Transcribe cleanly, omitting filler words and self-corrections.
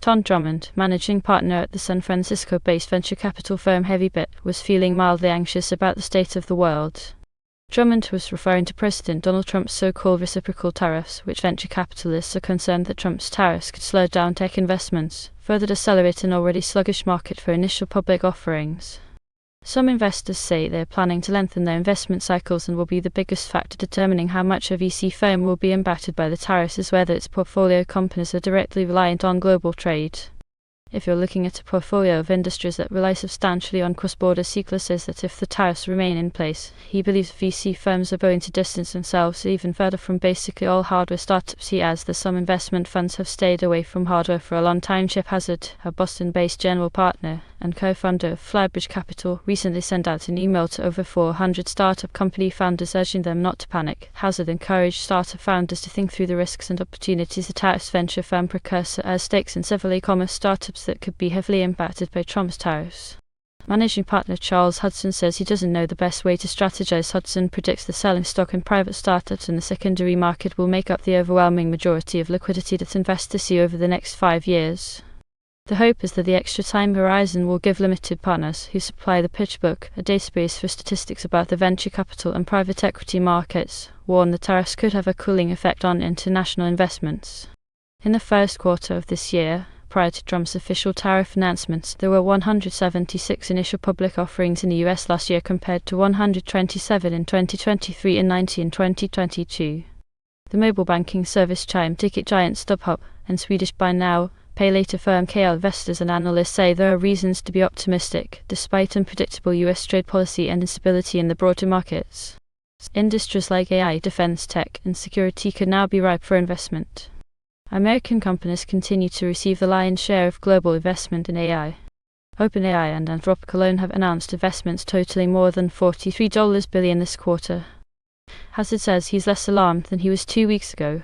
Tom Drummond, managing partner at the San Francisco-based venture capital firm Heavybit, was feeling mildly anxious about the state of the world. Drummond was referring to President Donald Trump's so-called reciprocal tariffs, which venture capitalists are concerned that Trump's tariffs could slow down tech investments, further decelerate an already sluggish market for initial public offerings. Some investors say they are planning to lengthen their investment cycles and will be the biggest factor determining how much a VC firm will be impacted by the tariffs is whether its portfolio companies are directly reliant on global trade. If you're looking at a portfolio of industries that rely substantially on cross-border, Siegler says that if the tariffs remain in place, he believes VC firms are going to distance themselves even further from basically all hardware startups. He adds that some investment funds have stayed away from hardware for a long time. Chip Hazard, a Boston-based general partner and co-founder of Flybridge Capital, recently sent out an email to over 400 startup company founders urging them not to panic. Hazard encouraged startup founders to think through the risks and opportunities the tariffs. Venture firm Precursor has stakes in several e-commerce startups that could be heavily impacted by Trump's tariffs. Managing partner Charles Hudson says he doesn't know the best way to strategize. Hudson predicts the selling stock in private startups in the secondary market will make up the overwhelming majority of liquidity that investors see over the next 5 years. The hope is that the extra time horizon will give limited partners, who supply the PitchBook, a database for statistics about the venture capital and private equity markets, warn the tariffs could have a cooling effect on international investments. In the first quarter of this year, prior to Trump's official tariff announcements, there were 176 initial public offerings in the US last year compared to 127 in 2023 and 90 in 2022. The mobile banking service Chime ticket giant StubHub and Swedish buy now, pay later firm KL investors and analysts say there are reasons to be optimistic, despite unpredictable US trade policy and instability in the broader markets. Industries like AI, defense tech, and security could now be ripe for investment. American companies continue to receive the lion's share of global investment in AI. OpenAI and Anthropic alone have announced investments totaling more than $43 billion this quarter. Hazard says he's less alarmed than he was 2 weeks ago.